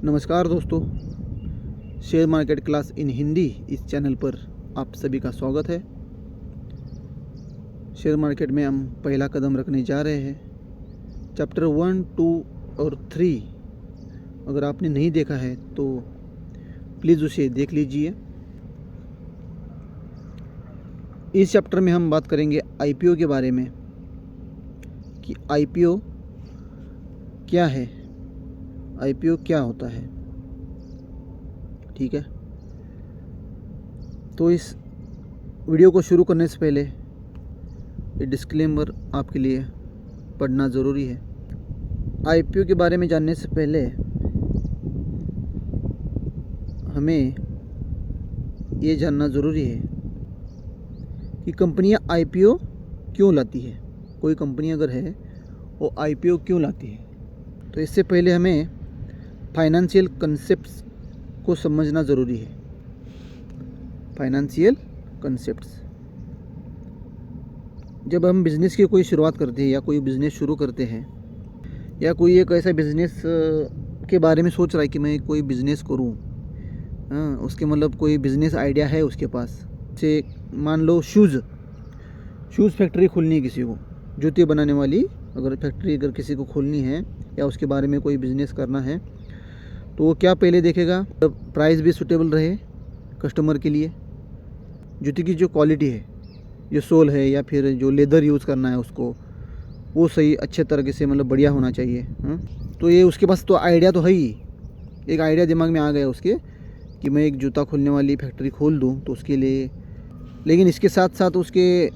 नमस्कार दोस्तों, share market class in Hindi इस चैनल पर आप सभी का स्वागत है। शेयर मार्केट में हम पहला कदम रखने जा रहे हैं। चैप्टर 1, 2 और 3 अगर आपने नहीं देखा है तो प्लीज़ उसे देख लीजिए। इस चैप्टर में हम बात करेंगे आईपीओ के बारे में कि आईपीओ क्या है, आईपीओ क्या होता है। ठीक है, तो इस वीडियो को शुरू करने से पहले ये डिस्क्लेमर आपके लिए पढ़ना ज़रूरी है। आईपीओ के बारे में जानने से पहले हमें ये जानना ज़रूरी है कि कंपनियां आईपीओ क्यों लाती है। कोई कंपनी अगर है वो आईपीओ क्यों लाती है, तो इससे पहले हमें फाइनेंशियल कंसेप्ट्स को समझना ज़रूरी है। फाइनेंशियल कंसेप्ट्स, जब हम बिज़नेस की कोई शुरुआत करते हैं या कोई बिज़नेस शुरू करते हैं या कोई एक ऐसा बिज़नेस के बारे में सोच रहा है कि मैं कोई बिज़नेस करूं, उसके मतलब कोई बिज़नेस आइडिया है उसके पास। से मान लो शूज़ फैक्ट्री खोलनी है किसी को, जूते बनाने वाली अगर फैक्ट्री अगर किसी को खोलनी है या उसके बारे में कोई बिज़नेस करना है, तो वो क्या पहले देखेगा, प्राइस भी सूटेबल रहे कस्टमर के लिए, जूते की जो क्वालिटी है, जो सोल है या फिर जो लेदर यूज़ करना है उसको, वो सही अच्छे तरीके से मतलब बढ़िया होना चाहिए। तो ये उसके पास तो आइडिया तो है ही, एक आइडिया दिमाग में आ गया उसके कि मैं एक जूता खोलने वाली फैक्ट्री खोल दूँ तो उसके लिए। लेकिन इसके साथ साथ उसके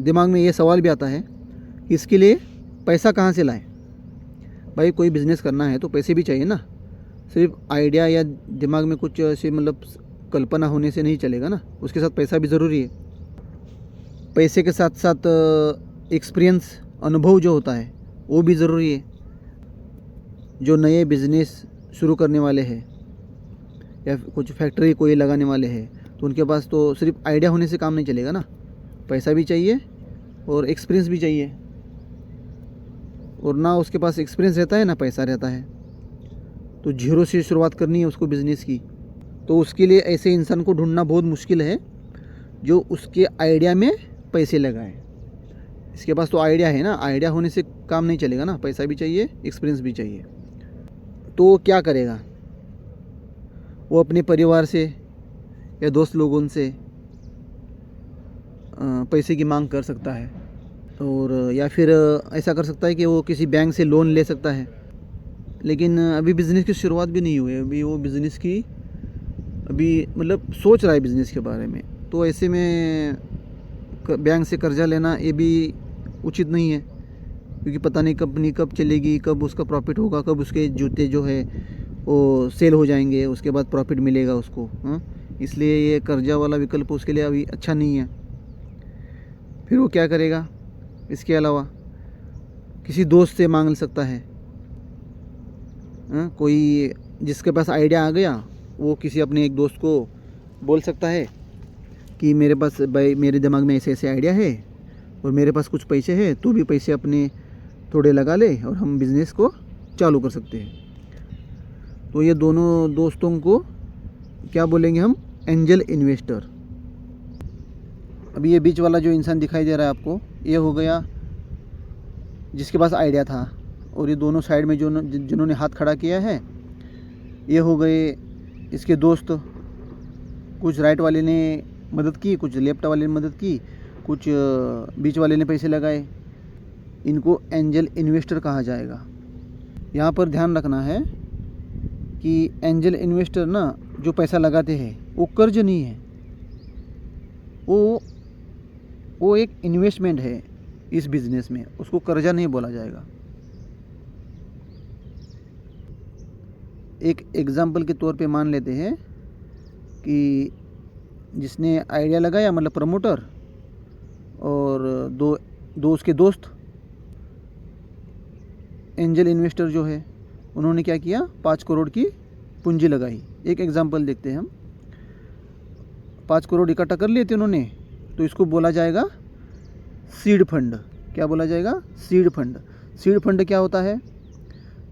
दिमाग में ये सवाल भी आता है कि इसके लिए पैसा कहाँ से लाएं। भाई कोई बिज़नेस करना है तो पैसे भी चाहिए ना, सिर्फ आइडिया या दिमाग में कुछ ऐसे मतलब कल्पना होने से नहीं चलेगा ना, उसके साथ पैसा भी ज़रूरी है। पैसे के साथ साथ एक्सपीरियंस, अनुभव जो होता है वो भी ज़रूरी है। जो नए बिज़नेस शुरू करने वाले हैं या कुछ फैक्ट्री कोई लगाने वाले हैं, तो उनके पास तो सिर्फ आइडिया होने से काम नहीं चलेगा ना, पैसा भी चाहिए और एक्सपीरियंस भी चाहिए। और ना उसके पास एक्सपीरियंस रहता है ना पैसा रहता है, तो जीरो से शुरुआत करनी है उसको बिज़नेस की, तो उसके लिए ऐसे इंसान को ढूंढना बहुत मुश्किल है जो उसके आइडिया में पैसे लगाए। इसके पास तो आइडिया है ना, आइडिया होने से काम नहीं चलेगा ना, पैसा भी चाहिए, एक्सपीरियंस भी चाहिए। तो क्या करेगा वो, अपने परिवार से या दोस्त लोगों से पैसे की मांग कर सकता है, और या फिर ऐसा कर सकता है कि वो किसी बैंक से लोन ले सकता है। लेकिन अभी बिज़नेस की शुरुआत भी नहीं हुई है, अभी वो बिज़नेस की अभी मतलब सोच रहा है बिज़नेस के बारे में, तो ऐसे में बैंक से कर्ज़ा लेना ये भी उचित नहीं है, क्योंकि पता नहीं कंपनी कब चलेगी, कब उसका प्रॉफिट होगा, कब उसके जूते जो है वो सेल हो जाएंगे, उसके बाद प्रॉफिट मिलेगा उसको। इसलिए ये कर्ज़ा वाला विकल्प उसके लिए अभी अच्छा नहीं है। फिर वो क्या करेगा, इसके अलावा किसी दोस्त से मांग सकता है। कोई जिसके पास आइडिया आ गया वो किसी अपने एक दोस्त को बोल सकता है कि मेरे पास भाई मेरे दिमाग में ऐसे ऐसे आइडिया है और मेरे पास कुछ पैसे हैं, तू भी पैसे अपने थोड़े लगा ले और हम बिज़नेस को चालू कर सकते हैं। तो ये दोनों दोस्तों को क्या बोलेंगे हम, एंजल इन्वेस्टर। अभी ये बीच वाला जो इंसान दिखाई दे रहा है आपको, ये हो गया जिसके पास आइडिया था, और ये दोनों साइड में जो जिन्होंने हाथ खड़ा किया है ये हो गए इसके दोस्त। कुछ राइट वाले ने मदद की, कुछ लेफ्ट वाले ने मदद की, कुछ बीच वाले ने पैसे लगाए। इनको एंजल इन्वेस्टर कहा जाएगा। यहाँ पर ध्यान रखना है कि एंजल इन्वेस्टर ना जो पैसा लगाते हैं वो कर्ज नहीं है, वो एक इन्वेस्टमेंट है इस बिज़नेस में, उसको कर्जा नहीं बोला जाएगा। एक एग्जाम्पल के तौर पे मान लेते हैं कि जिसने आइडिया लगाया मतलब प्रमोटर, और दो उसके दोस्त एंजल इन्वेस्टर जो है, उन्होंने क्या किया, 5 करोड़ की पूंजी लगाई। एक एग्जाम्पल देखते हैं हम। 5 करोड़ इकट्ठा कर लिए थे उन्होंने, तो इसको बोला जाएगा सीड फंड। क्या बोला जाएगा, सीड फंड। सीड फंड क्या होता है,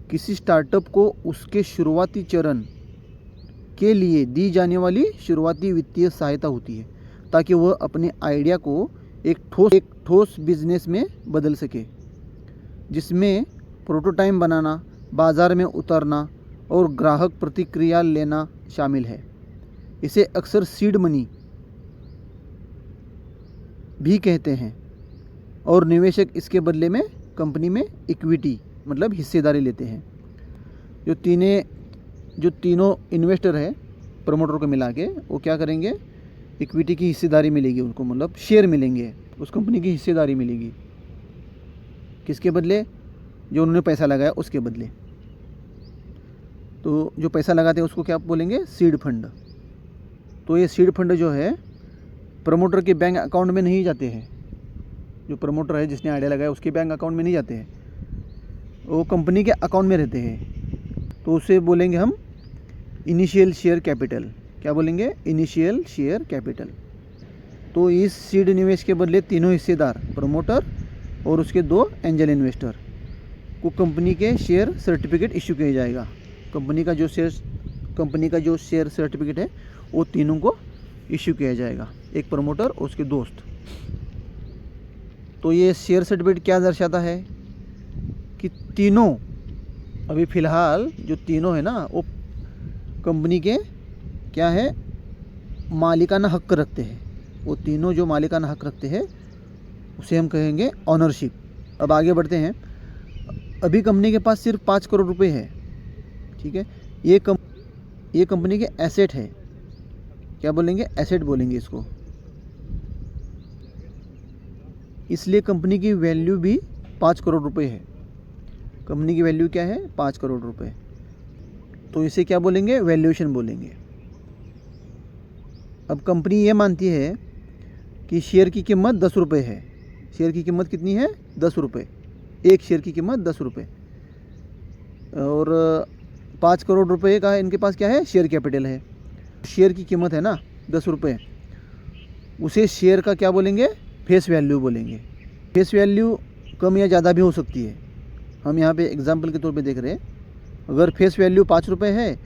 किसी स्टार्टअप को उसके शुरुआती चरण के लिए दी जाने वाली शुरुआती वित्तीय सहायता होती है, ताकि वह अपने आइडिया को एक ठोस बिजनेस में बदल सके, जिसमें प्रोटोटाइप बनाना, बाज़ार में उतरना और ग्राहक प्रतिक्रिया लेना शामिल है। इसे अक्सर सीड मनी भी कहते हैं और निवेशक इसके बदले में कंपनी में इक्विटी मतलब हिस्सेदारी लेते हैं। जो तीनों इन्वेस्टर है प्रमोटर को मिला के, वो क्या करेंगे, इक्विटी की हिस्सेदारी मिलेगी उनको, मतलब शेयर मिलेंगे, उस कंपनी की हिस्सेदारी मिलेगी। किसके बदले? जो उन्होंने पैसा लगाया उसके बदले। तो जो पैसा लगाते हैं उसको क्या बोलेंगे? Seed fund. तो ये सीड फंड जो है प्रमोटर के बैंक अकाउंट में नहीं जाते हैं। जो प्रमोटर है जिसने आइडिया लगाया उसके बैंक अकाउंट में नहीं जाते हैं, वो कंपनी के अकाउंट में रहते हैं। तो उसे बोलेंगे हम इनिशियल शेयर कैपिटल। क्या बोलेंगे? Initial share capital. तो इस सीड निवेश के बदले तीनों हिस्सेदार, प्रमोटर और उसके 2 एंजल इन्वेस्टर को कंपनी के शेयर सर्टिफिकेट इशू किया जाएगा। कंपनी का जो शेयर सर्टिफिकेट है वो तीनों को इशू किया जाएगा, एक प्रमोटर और उसके दोस्त। तो ये शेयर सर्टिफिकेट क्या दर्शाता है कि तीनों, अभी फ़िलहाल जो तीनों है ना, वो कंपनी के क्या है, मालिकाना हक रखते हैं। वो तीनों जो मालिकाना हक रखते हैं उसे हम कहेंगे ऑनरशिप। अब आगे बढ़ते हैं। अभी कंपनी के पास सिर्फ 5 करोड़ रुपए है, ठीक है। ये कंपनी के एसेट है। क्या बोलेंगे? एसेट बोलेंगे इसको। इसलिए कंपनी की वैल्यू भी 5 करोड़ रुपए है। कंपनी की वैल्यू क्या है? 5 करोड़ रुपए। तो इसे क्या बोलेंगे? वैल्यूएशन बोलेंगे। अब कंपनी ये मानती है कि शेयर की कीमत 10 रुपये है। शेयर की कीमत कितनी है? 10 रुपये। एक शेयर की कीमत 10 रुपये। और 5 करोड़ रुपए का इनके पास क्या है? शेयर कैपिटल है। शेयर की कीमत है ना 10 रुपये, उसे शेयर का क्या बोलेंगे? फेस वैल्यू बोलेंगे। फेस वैल्यू कम या ज़्यादा भी हो सकती है। हम यहाँ पे एग्जांपल के तौर पे देख रहे हैं, अगर फेस वैल्यू 5 रुपये है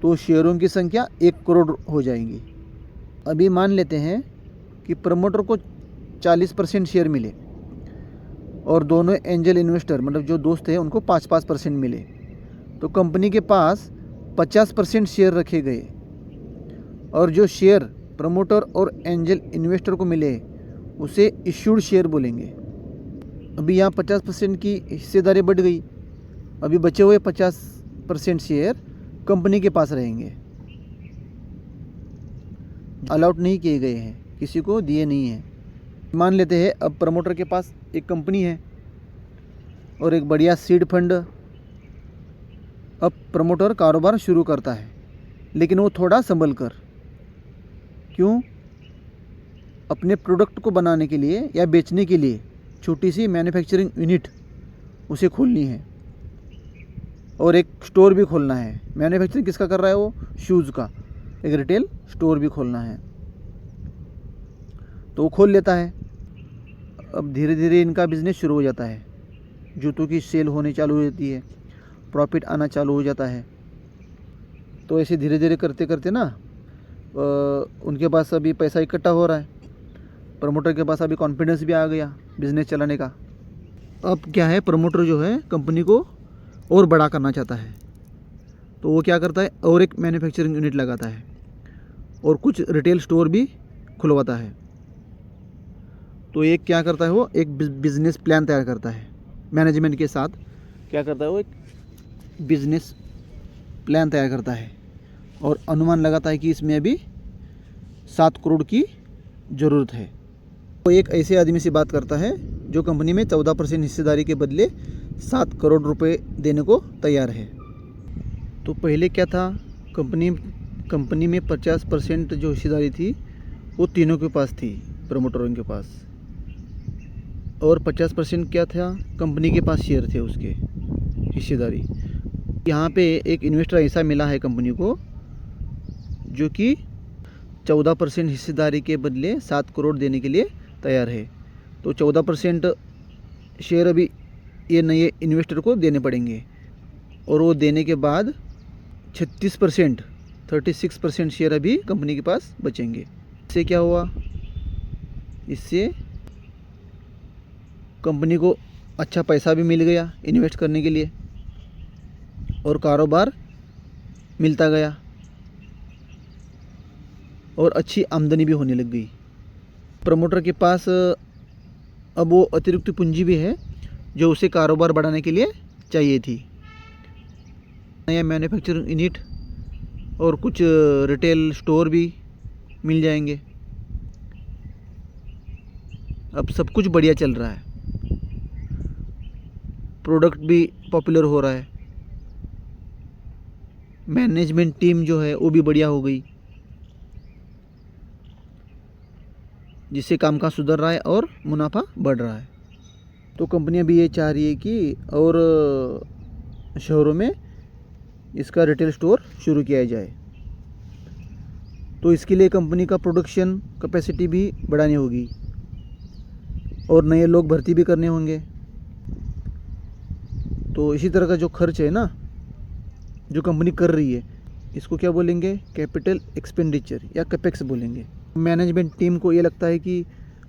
तो शेयरों की संख्या 1 करोड़ हो जाएगी। अभी मान लेते हैं कि प्रमोटर को 40% शेयर मिले और दोनों एंजल इन्वेस्टर मतलब जो दोस्त हैं उनको 5% मिले, तो कंपनी के पास 50% शेयर रखे गए और जो शेयर प्रमोटर और एंजल इन्वेस्टर को मिले उसे इश्यूड शेयर बोलेंगे। अभी यहाँ 50% की हिस्सेदारी बढ़ गई, अभी बचे हुए 50% शेयर कंपनी के पास रहेंगे, अलाउट नहीं किए गए हैं, किसी को दिए नहीं हैं। मान लेते हैं अब प्रमोटर के पास एक कंपनी है और एक बढ़िया सीड फंड। अब प्रमोटर कारोबार शुरू करता है, लेकिन वो थोड़ा संभल कर। क्यों? अपने प्रोडक्ट को बनाने के लिए या बेचने के लिए छोटी सी मैन्युफैक्चरिंग यूनिट उसे खोलनी है और एक स्टोर भी खोलना है। मैन्युफैक्चरिंग किसका कर रहा है? वो शूज़ का एक रिटेल स्टोर भी खोलना है, तो वो खोल लेता है। अब धीरे धीरे इनका बिज़नेस शुरू हो जाता है, जूतों की सेल होने चालू हो जाती है, प्रॉफिट आना चालू हो जाता है। तो ऐसे धीरे धीरे करते करते ना उनके पास अभी पैसा इकट्ठा हो रहा है, प्रमोटर के पास अभी कॉन्फिडेंस भी आ गया बिज़नेस चलाने का। अब क्या है, प्रमोटर जो है कंपनी को और बड़ा करना चाहता है, तो वो क्या करता है, और एक मैन्युफैक्चरिंग यूनिट लगाता है और कुछ रिटेल स्टोर भी खुलवाता है। तो एक क्या करता है, वो एक बिज़नेस प्लान तैयार करता है मैनेजमेंट के साथ। क्या करता है, वो एक बिज़नेस प्लान तैयार करता है और अनुमान लगाता है कि इसमें अभी 7 करोड़ की ज़रूरत है। वो एक ऐसे आदमी से बात करता है जो कंपनी में 14% हिस्सेदारी के बदले 7 करोड़ रुपए देने को तैयार है। तो पहले क्या था, कंपनी में 50% जो हिस्सेदारी थी वो तीनों के पास थी, प्रमोटरों के पास, और 50% क्या था, कंपनी के पास शेयर थे उसके हिस्सेदारी। यहाँ पे एक इन्वेस्टर ऐसा मिला है कंपनी को जो कि 14% हिस्सेदारी के बदले 7 करोड़ देने के लिए तैयार है। तो 14% शेयर अभी ये नए इन्वेस्टर को देने पड़ेंगे। और वो देने के बाद 36%, 36% शेयर अभी कंपनी के पास बचेंगे। इससे क्या हुआ, इससे कंपनी को अच्छा पैसा भी मिल गया इन्वेस्ट करने के लिए और कारोबार मिलता गया और अच्छी आमदनी भी होने लग गई। प्रमोटर के पास अब वो अतिरिक्त पूंजी भी है जो उसे कारोबार बढ़ाने के लिए चाहिए थी। नया मैन्युफैक्चरिंग यूनिट और कुछ रिटेल स्टोर भी मिल जाएंगे। अब सब कुछ बढ़िया चल रहा है, प्रोडक्ट भी पॉपुलर हो रहा है, मैनेजमेंट टीम जो है वो भी बढ़िया हो गई, जिससे काम का सुधर रहा है और मुनाफा बढ़ रहा है। तो कंपनियां भी ये चाह रही है कि और शहरों में इसका रिटेल स्टोर शुरू किया जाए। तो इसके लिए कंपनी का प्रोडक्शन कैपेसिटी भी बढ़ानी होगी और नए लोग भर्ती भी करने होंगे। तो इसी तरह का जो खर्च है ना, जो कंपनी कर रही है, इसको क्या बोलेंगे, कैपिटल एक्सपेंडिचर या कैपेक्स बोलेंगे। मैनेजमेंट टीम को ये लगता है कि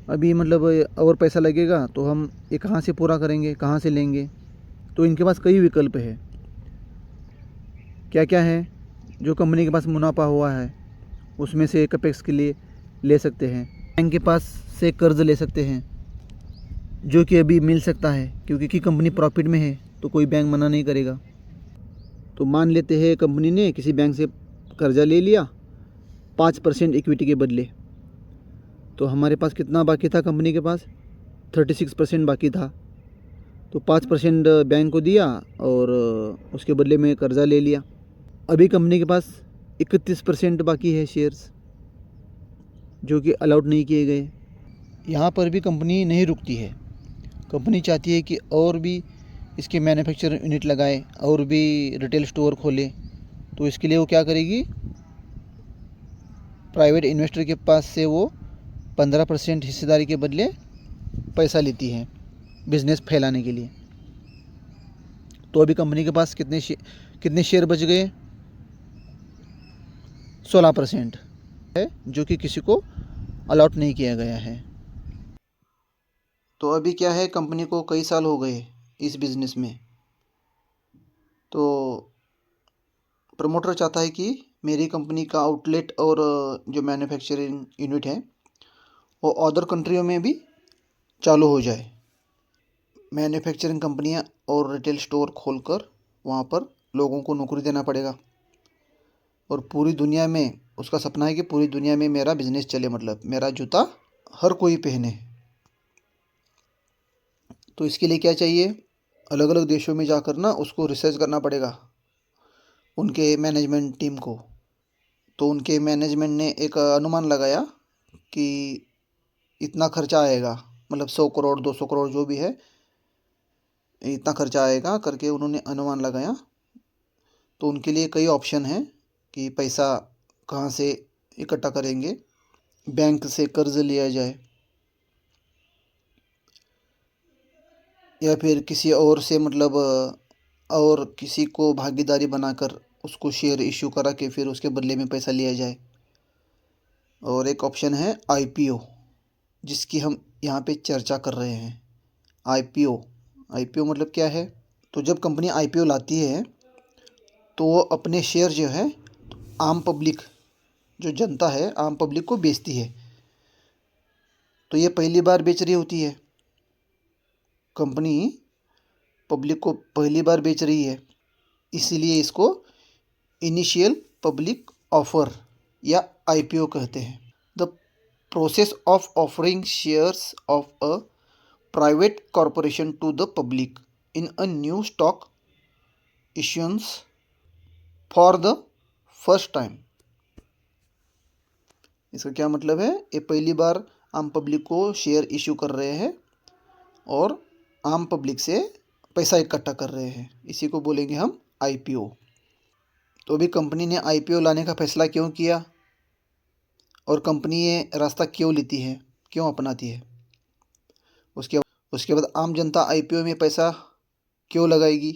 अभी मतलब और पैसा लगेगा तो हम ये कहाँ से पूरा करेंगे, कहाँ से लेंगे। तो इनके पास कई विकल्प है। क्या क्या है, जो कंपनी के पास मुनाफा हुआ है उसमें से कैपेक्स के लिए ले सकते हैं। बैंक के पास से कर्ज ले सकते हैं जो कि अभी मिल सकता है, क्योंकि कंपनी प्रॉफिट में है तो कोई बैंक मना नहीं करेगा। तो मान लेते हैं कंपनी ने किसी बैंक से कर्जा ले लिया 5% इक्विटी के बदले, तो हमारे पास कितना बाकी था, कंपनी के पास 36% बाकी था। तो 5% बैंक को दिया और उसके बदले में कर्जा ले लिया। अभी कंपनी के पास 31% बाकी है शेयर्स, जो कि अलाउड नहीं किए गए। यहाँ पर भी कंपनी नहीं रुकती है, कंपनी चाहती है कि और भी इसके मैन्युफैक्चरिंग यूनिट लगाए और भी रिटेल स्टोर खोले। तो इसके लिए वो क्या करेगी, प्राइवेट इन्वेस्टर के पास से वो 15% हिस्सेदारी के बदले पैसा लेती है बिजनेस फैलाने के लिए। तो अभी कंपनी के पास कितने शेयर बच गए, 16% है, जो कि किसी को अलॉट नहीं किया गया है। तो अभी क्या है, कंपनी को कई साल हो गए इस बिज़नेस में। तो प्रमोटर चाहता है कि मेरी कंपनी का आउटलेट और जो मैन्युफैक्चरिंग यूनिट है वो अदर कंट्रियों में भी चालू हो जाए। मैन्युफैक्चरिंग कंपनियां और रिटेल स्टोर खोलकर वहाँ पर लोगों को नौकरी देना पड़ेगा और पूरी दुनिया में उसका सपना है कि पूरी दुनिया में मेरा बिजनेस चले, मतलब मेरा जूता हर कोई पहने। तो इसके लिए क्या चाहिए, अलग अलग देशों में जाकर ना उसको रिसर्च करना पड़ेगा उनके मैनेजमेंट टीम को। तो उनके मैनेजमेंट ने एक अनुमान लगाया कि इतना खर्चा आएगा, मतलब 100 करोड़ 200 करोड़ जो भी है, इतना खर्चा आएगा करके उन्होंने अनुमान लगाया। तो उनके लिए कई ऑप्शन हैं कि पैसा कहाँ से इकट्ठा करेंगे, बैंक से कर्ज लिया जाए या फिर किसी और से, मतलब और किसी को भागीदारी बनाकर उसको शेयर इशू करा के फिर उसके बदले में पैसा लिया जाए। और एक ऑप्शन है आईपीओ, जिसकी हम यहाँ पे चर्चा कर रहे हैं। आईपीओ, आईपीओ मतलब क्या है, तो जब कंपनी आईपीओ लाती है तो वो अपने शेयर जो है आम पब्लिक, जो जनता है, आम पब्लिक को बेचती है। तो ये पहली बार बेच रही होती है कंपनी, पब्लिक को पहली बार बेच रही है, इसीलिए इसको इनिशियल पब्लिक ऑफर या आईपीओ कहते हैं। The process of offering shares of a private corporation to the public in a new stock issuance for the first time. इसका क्या मतलब है, ये पहली बार आम पब्लिक को शेयर इशू कर रहे हैं और आम पब्लिक से पैसा इकट्ठा कर रहे हैं, इसी को बोलेंगे हम आईपीओ। तो अभी कंपनी ने आईपीओ लाने का फैसला क्यों किया और कंपनी ये रास्ता क्यों लेती है, क्यों अपनाती है, उसके उसके बाद आम जनता आईपीओ में पैसा क्यों लगाएगी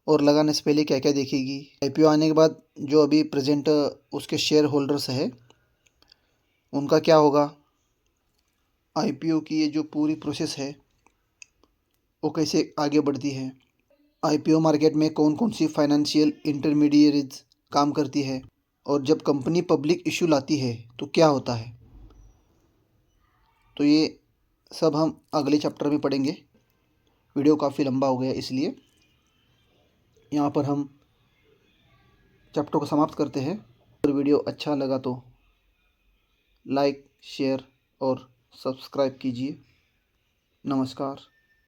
और लगाने से पहले क्या क्या देखेगी। आईपीओ आने के बाद जो अभी प्रेजेंट उसके शेयर होल्डर्स है उनका क्या होगा। आईपीओ की ये जो पूरी प्रोसेस है वो कैसे आगे बढ़ती है। आईपीओ मार्केट में कौन कौन सी फाइनेंशियल इंटरमीडिएरीज काम करती है, और जब कंपनी पब्लिक इशू लाती है तो क्या होता है। तो ये सब हम अगले चैप्टर में पढ़ेंगे। वीडियो काफ़ी लंबा हो गया इसलिए यहाँ पर हम चैप्टर को समाप्त करते हैं। अगर वीडियो अच्छा लगा तो लाइक, शेयर और सब्सक्राइब कीजिए। नमस्कार।